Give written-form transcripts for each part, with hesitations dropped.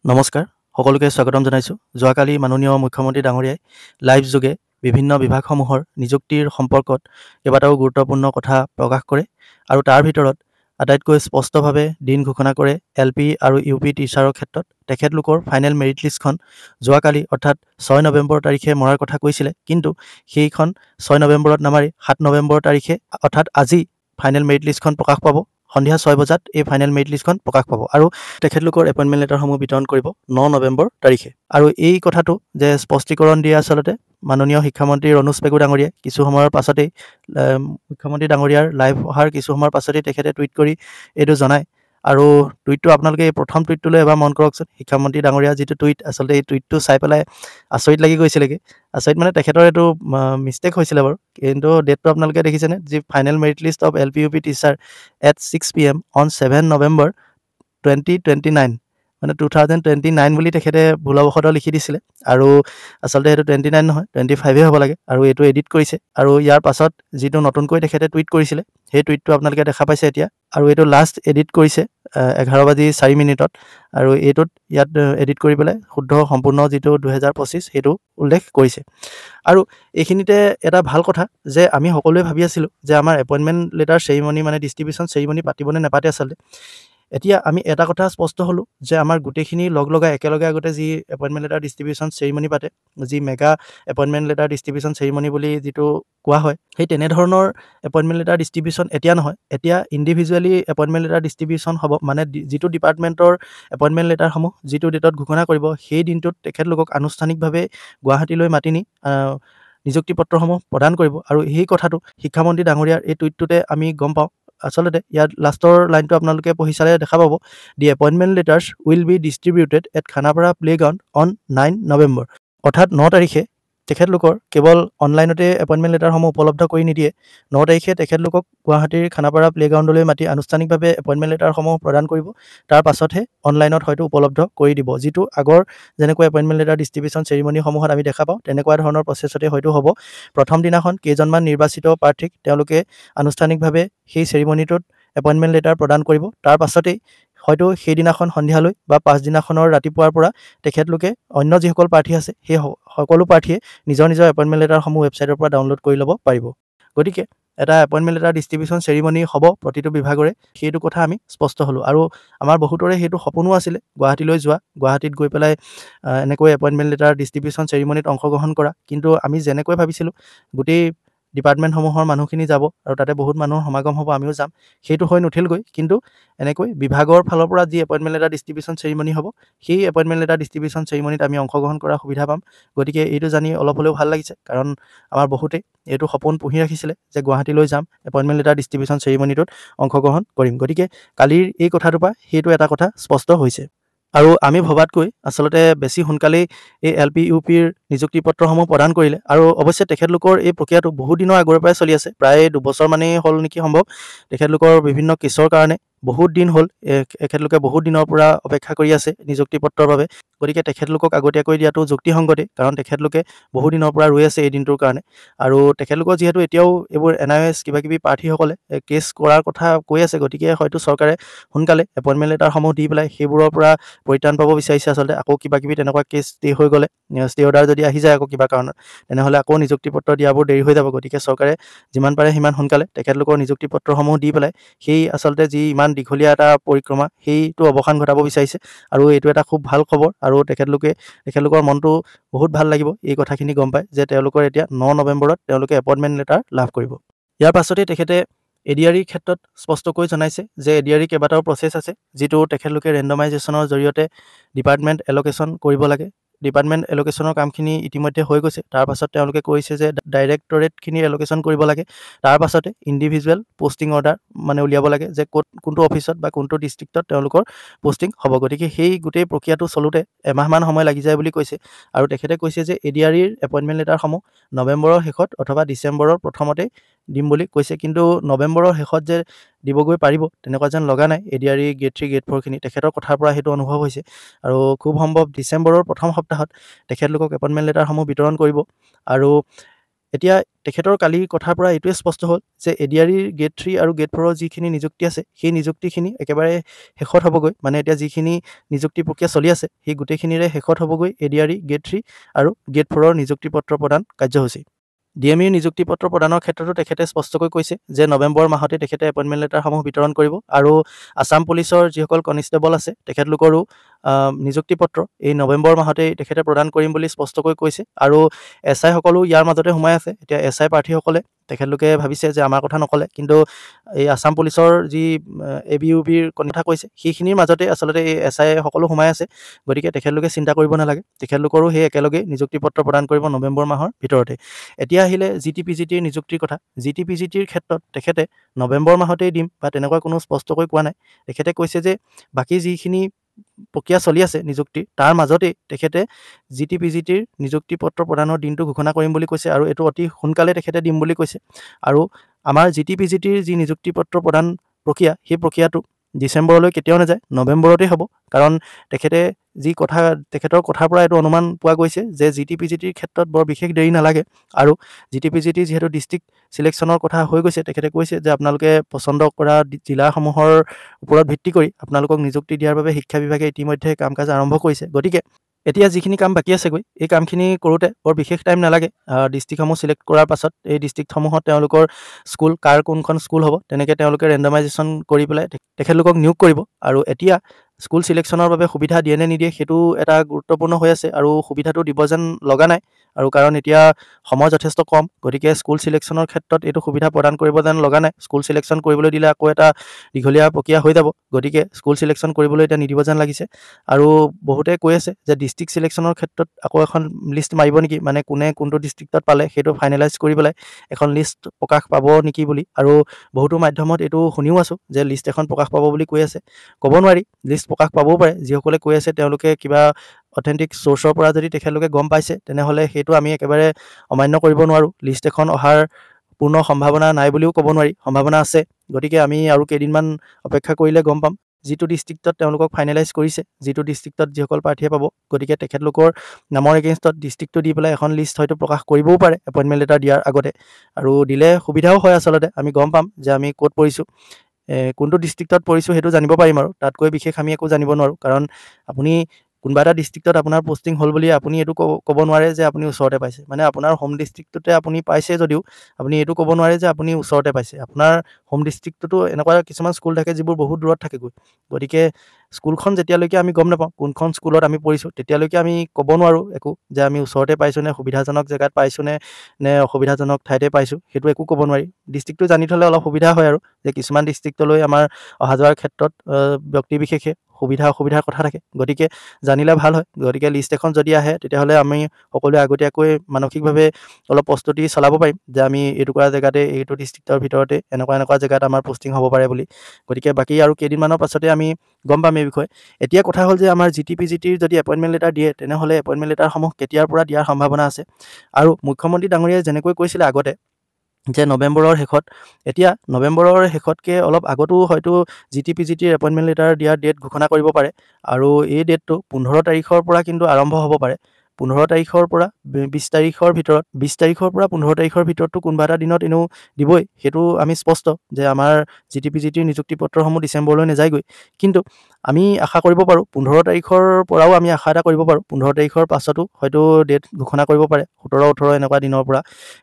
নমস্কাৰ সকলোকে স্বাগতম জনাইছোঁ। যোৱাকালি মাননীয় মুখ্যমন্ত্ৰী ডাঙৰীয়াই লাইভ যোগে বিভিন্ন বিভাগসমূহৰ নিযুক্তিৰ সম্পৰ্কত কেইবাটাও গুৰুত্বপূৰ্ণ কথা প্ৰকাশ কৰে আৰু তাৰ ভিতৰত আটাইতকৈ স্পষ্টভাৱে দিন ঘোষণা কৰে LP আৰু UP টিচাৰৰ ক্ষেত্ৰত তেখেতলোকৰ ফাইনেল মেৰিট লিষ্টখন যোৱাকালি অৰ্থাৎ 6 নৱেম্বৰ তাৰিখে মৰাৰ কথা কৈছিলে, কিন্তু সেইখন 6 নৱেম্বৰত নামাৰি 7 নৱেম্বৰ তাৰিখে অৰ্থাৎ আজি ফাইনেল মেৰিট লিষ্টখন প্ৰকাশ পাব। সন্ধিয়া 6 বজাত এই ফাইনেল মেৰিট লিষ্টখন প্ৰকাশ পাব আৰু তেখেতলোকৰ এপইণ্টমেণ্ট লেটাৰসমূহ বিতৰণ কৰিব 9 নৱেম্বৰ তাৰিখে। আৰু এই কথাটো যে স্পষ্টীকৰণ দিয়ে আচলতে মাননীয় শিক্ষামন্ত্ৰী ৰণোজ পেগু ডাঙৰীয়াই কিছু সময়ৰ পাছতেই মুখ্যমন্ত্ৰী ডাঙৰীয়াৰ লাইভ অহাৰ কিছু সময়ৰ পাছতেই তেখেতে টুইট কৰি এইটো জনায়। আৰু টুইটটো আপোনালোকে এই প্ৰথম টুইটটোলৈ এবাৰ মন কৰকচোন। শিক্ষামন্ত্ৰী ডাঙৰীয়াৰ যিটো টুইট, আচলতে এই টুইটটো চাই পেলাই আচৰিত লাগি গৈছিলেগৈ। আচৰিত মানে তেখেতৰ এইটো মিষ্টেক হৈছিলে বাৰু, কিন্তু ডেটটো আপোনালোকে দেখিছেনে? যি final merit list of LP UP teacher at 6 PM on 7 November 2029 মানে 2029 বুলি তেখেতে ভুলবশতঃ লিখি দিছিলে, আৰু আচলতে সেইটো 29 নহয় 25 হ'ব লাগে, আৰু এইটো এডিট কৰিছে। আৰু ইয়াৰ পাছত যিটো নতুনকৈ তেখেতে টুইট কৰিছিলে সেই টুইটটো আপোনালোকে দেখা পাইছে এতিয়া, আৰু এইটো লাষ্ট এডিট কৰিছে 11:04 আৰু এইটোত ইয়াত এডিট কৰি পেলাই শুদ্ধ সম্পূৰ্ণ যিটো 2025 সেইটো উল্লেখ কৰিছে। আৰু এইখিনিতে এটা ভাল কথা যে আমি সকলোৱে ভাবি আছিলোঁ যে আমাৰ এপইণ্টমেণ্ট লেটাৰ চেৰিমনি মানে ডিষ্ট্ৰিবিউশ্যন চেৰিমনি পাতিবনে নাপাতে। আচলতে এতিয়া আমি এটা কথা স্পষ্ট হ'লোঁ যে আমাৰ গোটেইখিনি লগাই একেলগে আগতে যি এপইণ্টমেণ্ট লেটাৰ ডিষ্ট্ৰিবিউশ্যন চেৰিমনি পাতে, যি mega appointment letter distribution ceremony বুলি যিটো কোৱা হয়, সেই তেনেধৰণৰ এপইণ্টমেণ্ট লেটাৰ ডিষ্ট্ৰিবিউশ্যন এতিয়া নহয়। এতিয়া ইণ্ডিভিজুৱেলি এপইণ্টমেণ্ট লেটাৰ ডিষ্ট্ৰিবিউশ্যন হ'ব, মানে যিটো ডিপাৰ্টমেণ্টৰ এপইণ্টমেণ্ট লেটাৰসমূহ যিটো ডেটত ঘোষণা কৰিব সেই দিনটোত তেখেতলোকক আনুষ্ঠানিকভাৱে গুৱাহাটীলৈ মাতি নি নিযুক্তি পত্ৰসমূহ প্ৰদান কৰিব। আৰু সেই কথাটো শিক্ষামন্ত্ৰী ডাঙৰীয়াৰ এই টুইটটোতে আমি গম পাওঁ। আচলতে ইয়াত লাষ্টৰ লাইনটো আপোনালোকে পঢ়ি চালে দেখা পাব, the appointment letters will be distributed at Khanapara playground on 9 November. অৰ্থাৎ 9 তাৰিখে তেখেতলোকৰ কেৱল অনলাইনতে এপইণ্টমেণ্ট লেটাৰসমূহ উপলব্ধ কৰি নিদিয়ে, 9 তাৰিখে তেখেতলোকক গুৱাহাটীৰ খানাপাৰা প্লেগ্ৰাউণ্ডলৈ মাতি আনুষ্ঠানিকভাৱে এপইণ্টমেণ্ট লেটাৰসমূহ প্ৰদান কৰিব। তাৰ পাছতহে অনলাইনত হয়তো উপলব্ধ কৰি দিব, যিটো আগৰ যেনেকৈ এপইণ্টমেণ্ট লেটাৰ ডিষ্ট্ৰিবিউশ্যন চেৰিমনিসমূহত আমি দেখা পাওঁ তেনেকুৱা ধৰণৰ প্ৰচেছতে হয়তো হ'ব। প্ৰথম দিনাখন কেইজনমান নিৰ্বাচিত প্ৰাৰ্থীক তেওঁলোকে আনুষ্ঠানিকভাৱে সেই চেৰিমনিটোত এপইণ্টমেণ্ট লেটাৰ প্ৰদান কৰিব। তাৰ পাছতেই হয়তো সেইদিনাখন সন্ধিয়ালৈ বা পাছদিনাখনৰ ৰাতিপুৱাৰ পৰা তেখেতলোকে অন্য যিসকল প্ৰাৰ্থী আছে সেই সকলো প্ৰাৰ্থীয়ে নিজৰ নিজৰ এপইণ্টমেণ্ট লেটাৰসমূহ ৱেবছাইটৰ পৰা ডাউনলোড কৰি ল'ব পাৰিব। গতিকে এটা এপইণ্টমেণ্ট লেটাৰ ডিষ্ট্ৰিবিউশ্যন চেৰিমনি হ'ব প্ৰতিটো বিভাগৰে, সেইটো কথা আমি স্পষ্ট হ'লোঁ। আৰু আমাৰ বহুতৰে সেইটো সপোনো আছিলে গুৱাহাটীলৈ যোৱা, গুৱাহাটীত গৈ পেলাই এনেকৈ এপইণ্টমেণ্ট লেটাৰ ডিষ্ট্ৰিবিউশ্যন চেৰিমনিত অংশগ্ৰহণ কৰা, কিন্তু আমি যেনেকৈ ভাবিছিলোঁ গোটেই ডিপাৰ্টমেণ্টসমূহৰ মানুহখিনি যাব আৰু তাতে বহুত মানুহৰ সমাগম হ'ব, আমিও যাম, সেইটো হৈ নুঠিলগৈ। কিন্তু এনেকৈ বিভাগৰ ফালৰ পৰা যি এপইণ্টমেণ্ট লেটাৰ ডিষ্ট্ৰিবিউশ্যন চেৰিমনি হ'ব সেই এপইণ্টমেণ্ট লেটাৰ ডিষ্ট্ৰিবিউশ্যন চেৰিমনিত আমি অংশগ্ৰহণ কৰাৰ সুবিধা পাম। গতিকে এইটো জানি অলপ হ'লেও ভাল লাগিছে, কাৰণ আমাৰ বহুতেই এইটো সপোন পুহি ৰাখিছিলে যে গুৱাহাটীলৈ যাম, এপইণ্টমেণ্ট লেটাৰ ডিষ্ট্ৰিবিউশ্যন চেৰিমনিটোত অংশগ্ৰহণ কৰিম। গতিকে কালিৰ এই কথাটোৰ পৰা সেইটো এটা কথা স্পষ্ট হৈছে। আৰু আমি ভবাতকৈ আচলতে বেছি সোনকালেই এই LP UPৰ নিযুক্তি পত্ৰসমূহ প্ৰদান কৰিলে। আৰু অৱশ্যে তেখেতলোকৰ এই প্ৰক্ৰিয়াটো বহু দিনৰ আগৰে পৰাই চলি আছে, প্ৰায় 2 বছৰমানেই হ'ল নেকি সম্ভৱ। তেখেতলোকৰ বিভিন্ন কেছৰ কাৰণে বহুত দিন হ'ল, তেখেতলোকে বহুত দিনৰ পৰা অপেক্ষা কৰি আছে নিযুক্তি পত্ৰৰ বাবে। গতিকে তেখেতলোকক আগতীয়াকৈ দিয়াটো যুক্তিসংগতেই, কাৰণ তেখেতলোকে বহু দিনৰ পৰা ৰৈ আছে এই দিনটোৰ কাৰণে। আৰু তেখেতলোকৰ যিহেতু এতিয়াও এইবোৰ NIOS কিবাকিবি প্ৰাৰ্থীসকলে কেছ কৰাৰ কথা কৈ আছে, গতিকে হয়তো চৰকাৰে সোনকালে এপইণ্টমেণ্ট লেটাৰসমূহ দি পেলাই সেইবোৰৰ পৰা পৰিত্ৰাণ পাব বিচাৰিছে। আচলতে আকৌ কিবাকিবি তেনেকুৱা কেছ ষ্টে হৈ গ'লে, ষ্টে অৰ্ডাৰ যদি আহি যায় আকৌ কিবা কাৰণত, তেনেহ'লে আকৌ নিযুক্তি পত্ৰ দিয়াবোৰ দেৰি হৈ যাব। গতিকে চৰকাৰে যিমান পাৰে সিমান সোনকালে তেখেতলোকৰ নিযুক্তি পত্ৰসমূহ দি পেলাই সেই আচলতে যি ইমান দীঘলীয়া এটা পৰিক্ৰমা সেইটো অৱসান ঘটাব বিচাৰিছে। আৰু এইটো এটা খুব ভাল খবৰ, আৰু তেখেতলোকৰ মনটো বহুত ভাল লাগিব এই কথাখিনি গম পায় যে তেওঁলোকৰ এতিয়া 9 নৱেম্বৰত তেওঁলোকে এপইণ্টমেণ্ট লেটাৰ লাভ কৰিব। ইয়াৰ পাছতেই তেখেতে ADREৰ ক্ষেত্ৰত স্পষ্টকৈ জনাইছে যে ADRE কেইবাটাও প্ৰচেছ আছে, যিটো তেখেতলোকে ৰেণ্ডমাইজেশ্যনৰ জৰিয়তে ডিপাৰ্টমেণ্ট এল'কেশ্যন কৰিব লাগে। ডিপাৰ্টমেণ্ট এল'কেশ্যনৰ কামখিনি ইতিমধ্যে হৈ গৈছে। তাৰ পাছত তেওঁলোকে কৈছে যে ডাইৰেক্টৰেটখিনি এল'কেশ্যন কৰিব লাগে। তাৰ পাছতে ইণ্ডিভিজুৱেল পষ্টিং অৰ্ডাৰ মানে উলিয়াব লাগে যে কোনটো অফিচত বা কোনটো ডিষ্ট্ৰিক্টত তেওঁলোকৰ পষ্টিং হ'ব। গতিকে সেই গোটেই প্ৰক্ৰিয়াটো চলোতে এমাহমান সময় লাগি যায় বুলি কৈছে। আৰু তেখেতে কৈছে যে ADREৰ এপইণ্টমেণ্ট লেটাৰসমূহ নৱেম্বৰৰ শেষত অথবা ডিচেম্বৰৰ প্ৰথমতেই দিম বুলি কৈছে। কিন্তু নৱেম্বৰৰ শেষত যে দিবগৈ পাৰিব তেনেকুৱা যেন লগা নাই। ADRE গ্ৰেড 3 গ্ৰেড 4খিনি তেখেতৰ কথাৰ পৰা সেইটো অনুভৱ হৈছে, আৰু খুব সম্ভৱ ডিচেম্বৰৰ প্ৰথম সপ্তাহত তেখেতলোকক এপইণ্টমেণ্ট লেটাৰসমূহ বিতৰণ কৰিব। আৰু এতিয়া তেখেতৰ কালিৰ কথাৰ পৰা এইটোৱে স্পষ্ট হ'ল যে এডিআৰিৰ গ্ৰেড 3 আৰু গ্ৰেড 4ৰ যিখিনি নিযুক্তি আছে সেই নিযুক্তিখিনি একেবাৰে শেষত হ'বগৈ। মানে এতিয়া যিখিনি নিযুক্তি প্ৰক্ৰিয়া চলি আছে সেই গোটেইখিনিৰে শেষত হ'বগৈ এডিআৰি গ্ৰেড 3 আৰু গ্ৰেড 4ৰ নিযুক্তি পত্ৰ প্ৰদান কাৰ্যসূচী। ডিএমইৰ নিযুক্তি পত্ৰ প্ৰদানৰ ক্ষেত্ৰতো তেখেতে স্পষ্টকৈ কৈছে যে নৱেম্বৰ মাহতে তেখেতে এপইণ্টমেণ্ট লেটাৰসমূহ বিতৰণ কৰিব আৰু আছাম পুলিচৰ যিসকল কনিষ্টেবল আছে তেখেতলোকৰো নিযুক্তি পত্ৰ এই নৱেম্বৰ মাহতেই তেখেতে প্ৰদান কৰিম বুলি স্পষ্টকৈ কৈছে। আৰু SI সকলো ইয়াৰ মাজতে সোমাই আছে। এতিয়া SI প্ৰাৰ্থীসকলে তেখেতলোকে ভাবিছে যে আমাৰ কথা নক'লে, কিন্তু এই আছাম পুলিচৰ যি ABUBৰ কথা কৈছে সেইখিনিৰ মাজতে আচলতে এই SI সকলো সোমাই আছে। গতিকে তেখেতলোকে চিন্তা কৰিব নালাগে, তেখেতলোকৰো সেই একেলগে নিযুক্তি পত্ৰ প্ৰদান কৰিব নৱেম্বৰ মাহৰ ভিতৰতে। এতিয়া আহিলে GTPGTৰ নিযুক্তিৰ কথা। GTPGTৰ ক্ষেত্ৰত তেখেতে নৱেম্বৰ মাহতেই দিম বা তেনেকুৱা কোনো স্পষ্টকৈ কোৱা নাই। তেখেতে কৈছে যে বাকী যিখিনি প্ৰক্ৰিয়া চলি আছে নিযুক্তিৰ তাৰ মাজতেই তেখেতে GTPGTৰ নিযুক্তি পত্ৰ প্ৰদানৰ দিনটো ঘোষণা কৰিম বুলি কৈছে আৰু এইটো অতি সোনকালে তেখেতে দিম বুলি কৈছে। আৰু আমাৰ GTPGTৰ যি নিযুক্তি পত্ৰ প্ৰদান প্ৰক্ৰিয়া সেই প্ৰক্ৰিয়াটো ডিচেম্বৰলৈ কেতিয়াও নাযায়, নৱেম্বৰতেই হ'ব। কাৰণ তেখেতে যি কথা তেখেতৰ কথাৰ পৰা এইটো অনুমান পোৱা গৈছে যে GTPGTৰ ক্ষেত্ৰত বৰ বিশেষ দেৰি নালাগে। আৰু GTPGT যিহেতু ডিষ্ট্ৰিক্ট চিলেকশ্যনৰ কথা হৈ গৈছে, তেখেতে কৈছে যে আপোনালোকে পচন্দ কৰা জিলাসমূহৰ ওপৰত ভিত্তি কৰি আপোনালোকক নিযুক্তি দিয়াৰ বাবে শিক্ষা বিভাগে ইতিমধ্যে কাম কাজ আৰম্ভ কৰিছে। গতিকে এতিয়া যিখিনি কাম বাকী আছেগৈ এই কামখিনি কৰোঁতে বৰ বিশেষ টাইম নালাগে। ডিষ্ট্ৰিক্টসমূহ চিলেক্ট কৰাৰ পাছত এই ডিষ্ট্ৰিক্টসমূহত তেওঁলোকৰ স্কুল কাৰ কোনখন স্কুল হ'ব তেনেকৈ তেওঁলোকে ৰেণ্ডমাইজেশ্যন কৰি পেলাই তেখেতলোকক নিয়োগ কৰিব। আৰু এতিয়া স্কুল চিলেকশ্যনৰ বাবে সুবিধা দিয়ে নে নিদিয়ে সেইটো এটা গুৰুত্বপূৰ্ণ হৈ আছে আৰু সুবিধাটো দিব যেন লগা নাই। আৰু কাৰণ এতিয়া সময় যথেষ্ট কম, গতিকে স্কুল চিলেকশ্যনৰ ক্ষেত্ৰত এইটো সুবিধা প্ৰদান কৰিব যেন লগা নাই। স্কুল চিলেকশ্যন কৰিবলৈ দিলে আকৌ এটা দীঘলীয়া প্ৰক্ৰিয়া হৈ যাব, গতিকে স্কুল চিলেকশ্যন কৰিবলৈ এতিয়া নিদিব যেন লাগিছে। আৰু বহুতে কৈ আছে যে ডিষ্ট্ৰিক্ট চিলেকশ্যনৰ ক্ষেত্ৰত আকৌ এখন লিষ্ট মাৰিব নেকি, মানে কোনে কোনটো ডিষ্ট্ৰিক্টত পালে সেইটো ফাইনেলাইজ কৰি পেলাই এখন লিষ্ট প্ৰকাশ পাব নেকি বুলি। আৰু বহুতো মাধ্যমত এইটো শুনিও আছোঁ যে লিষ্ট এখন প্ৰকাশ পাব বুলি কৈ আছে। ক'ব নোৱাৰি, লিষ্ট প্ৰকাশ পাবও পাৰে। যিসকলে কৈ আছে তেওঁলোকে কিবা অথেণ্টিক চ'ৰ্চৰ পৰা যদি তেখেতলোকে গম পাইছে তেনেহ'লে সেইটো আমি একেবাৰে অমান্য কৰিব নোৱাৰোঁ। লিষ্ট এখন অহাৰ পূৰ্ণ সম্ভাৱনা নাই বুলিও ক'ব নোৱাৰি, সম্ভাৱনা আছে। গতিকে আমি আৰু কেইদিনমান অপেক্ষা কৰিলে গম পাম যিটো ডিষ্ট্ৰিক্টত তেওঁলোকক ফাইনেলাইজ কৰিছে, যিটো ডিষ্ট্ৰিক্টত যিসকল প্ৰাৰ্থীয়ে পাব। গতিকে তেখেতলোকৰ নামৰ এগেইনষ্টত ডিষ্ট্ৰিক্টটো দি পেলাই এখন লিষ্ট হয়তো প্ৰকাশ কৰিবও পাৰে এপইণ্টমেণ্ট লেটাৰ দিয়াৰ আগতে। আৰু দিলে সুবিধাও হয়, আচলতে আমি গম পাম যে আমি ক'ত পৰিছোঁ, কোনটো ডিষ্ট্ৰিক্টত পৰিছোঁ সেইটো জানিব পাৰিম। আৰু তাতকৈ বিশেষ আমি একো জানিব নোৱাৰোঁ। কাৰণ আপুনি কোনোবা এটা ডিষ্ট্ৰিক্টত আপোনাৰ পষ্টিং হ'ল বুলি আপুনি এইটো ক'ব নোৱাৰে যে আপুনি ওচৰতে পাইছে। মানে আপোনাৰ হোম ডিষ্ট্ৰিক্টটোতে আপুনি পাইছে যদিও আপুনি এইটো ক'ব নোৱাৰে যে আপুনি ওচৰতে পাইছে। আপোনাৰ হোম ডিষ্ট্ৰিক্টটোতো এনেকুৱা কিছুমান স্কুল থাকে যিবোৰ বহুত দূৰত থাকেগৈ। গতিকে স্কুলখন যেতিয়ালৈকে আমি গম নাপাওঁ কোনখন স্কুলত আমি পঢ়িছোঁ তেতিয়ালৈকে আমি ক'ব নোৱাৰোঁ একো যে আমি ওচৰতে পাইছোঁ নে সুবিধাজনক জেগাত পাইছোঁ নে অসুবিধাজনক ঠাইতে পাইছোঁ, সেইটো একো ক'ব নোৱাৰি। ডিষ্ট্ৰিক্টটো জানি থ'লে অলপ সুবিধা হয় আৰু যে কিছুমান ডিষ্ট্ৰিক্টলৈ আমাৰ অহা যোৱাৰ ক্ষেত্ৰত ব্যক্তি বিশেষে সুবিধা অসুবিধাৰ কথা থাকে, গতিকে জানিলে ভাল হয়। গতিকে লিষ্ট এখন যদি আহে তেতিয়াহ'লে আমি সকলোৱে আগতীয়াকৈ মানসিকভাৱে অলপ প্ৰস্তুতি চলাব পাৰিম যে আমি এইটুকুৰা জেগাতে এইটো ডিষ্ট্ৰিক্টৰ ভিতৰতে এনেকুৱা জেগাত আমাৰ পষ্টিং হ'ব পাৰে বুলি। গতিকে বাকী আৰু কেইদিনমানৰ পাছতে আমি গম পাম এই বিষয়ে। এতিয়া কথা হ'ল যে আমাৰ GTPGTৰ যদি এপইণ্টমেণ্ট লেটাৰ দিয়ে তেনেহ'লে এপইণ্টমেণ্ট লেটাৰসমূহ কেতিয়াৰ পৰা দিয়াৰ সম্ভাৱনা আছে। আৰু মুখ্যমন্ত্ৰী ডাঙৰীয়াই যেনেকৈ কৈছিলে আগতে যে নৱেম্বৰৰ শেষত, এতিয়া নৱেম্বৰৰ শেষতকৈ অলপ আগতো হয়তো GTPGTৰ এপইণ্টমেণ্ট লেটাৰ দিয়াৰ ডেট ঘোষণা কৰিব পাৰে। আৰু এই ডেটটো 15 তাৰিখৰ পৰা কিন্তু আৰম্ভ হ'ব পাৰে। 15 তাৰিখৰ পৰা 20 তাৰিখৰ ভিতৰত, 20 তাৰিখৰ পৰা 15 তাৰিখৰ ভিতৰততো কোনোবা এটা দিনত এনেও দিবই, সেইটো আমি স্পষ্ট যে আমাৰ GTPGTৰ নিযুক্তি পত্ৰসমূহ ডিচেম্বৰলৈ নাযায়গৈ। কিন্তু আমি আশা কৰিব পাৰোঁ 15 তাৰিখৰ পৰাও আমি আশা এটা কৰিব পাৰোঁ 15 তাৰিখৰ পাছতো হয়তো ডেট ঘোষণা কৰিব পাৰে, 17-18 এনেকুৱা দিনৰ পৰা।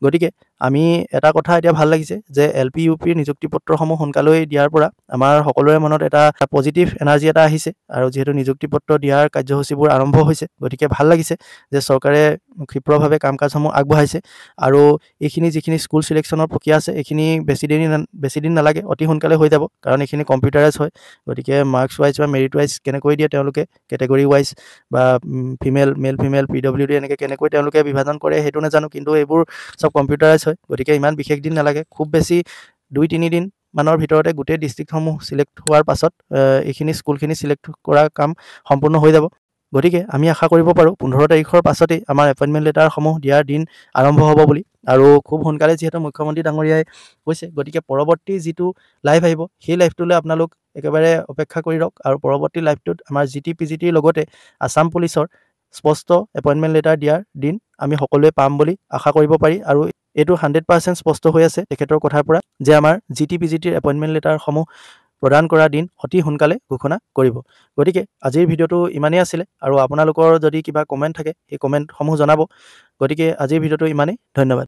গতিকে আমি এটা কথা এতিয়া ভাল লাগিছে যে LP UPৰ নিযুক্তি পত্ৰসমূহ সোনকালে দিয়াৰ পৰা আমাৰ সকলোৰে মনত এটা পজিটিভ এনাৰ্জি এটা আহিছে। আৰু যিহেতু নিযুক্তি পত্ৰ দিয়াৰ কাৰ্যসূচীবোৰ আৰম্ভ হৈছে, গতিকে ভাল লাগিছে যে চৰকাৰে ক্ষিপ্ৰভাৱে কাম কাজসমূহ আগবঢ়াইছে। আৰু এইখিনি যিখিনি স্কুল চিলেকশ্যনৰ প্ৰক্ৰিয়া আছে এইখিনি বেছি দিন নালাগে, অতি সোনকালে হৈ যাব। কাৰণ এইখিনি কম্পিউটাৰাইজ হয়। গতিকে মাৰ্কছ ৱাইজ বা মেৰিট ৱাইজ কেনেকৈ দিয়ে তেওঁলোকে, কেটেগৰী ৱাইজ বা মেল ফিমেল PWD এনেকৈ কেনেকৈ তেওঁলোকে বিভাজন কৰে সেইটো নাজানো, কিন্তু এইবোৰ চব কম্পিউটাৰাইজ হয়। গতিকে ইমান বিশেষ দিন নালাগে, খুব বেছি 2-3 দিন মানৰ ভিতৰতে গোটেই ডিষ্ট্ৰিক্টসমূহ চিলেক্ট হোৱাৰ পাছত এইখিনি স্কুলখিনি চিলেক্ট কৰা কাম সম্পূৰ্ণ হৈ যাব। গতিকে আমি আশা কৰিব পাৰোঁ 15 তাৰিখৰ পাছতেই আমাৰ এপইণ্টমেণ্ট লেটাৰসমূহ দিয়াৰ দিন আৰম্ভ হ'ব বুলি। আৰু খুব সোনকালে যিহেতু মুখ্যমন্ত্ৰী ডাঙৰীয়াই কৈছে, গতিকে পৰৱৰ্তী যিটো লাইভ আহিব সেই লাইভটোলৈ আপোনালোক একেবাৰে অপেক্ষা কৰি ৰওক। আৰু পৰৱৰ্তী লাইভটোত আমাৰ GTPGTৰ লগতে আছাম পুলিচৰ স্পষ্ট এপইণ্টমেণ্ট লেটাৰ দিয়াৰ দিন আমি সকলোৱে পাম বুলি আশা কৰিব পাৰি আৰু এইটো 100% স্পষ্ট হৈ আছে তেখেতৰ কথাৰ পৰা যে আমাৰ GT-PGTৰ এপইণ্টমেণ্ট লেটাৰসমূহ প্ৰদান কৰা দিন অতি সোনকালে ঘোষণা কৰিব। গতিকে আজিৰ ভিডিঅ'টো ইমানেই আছিলে আৰু আপোনালোকৰ যদি কিবা কমেণ্ট থাকে সেই কমেণ্টসমূহ জনাব। গতিকে আজিৰ ভিডিঅ'টো ইমানেই। ধন্যবাদ।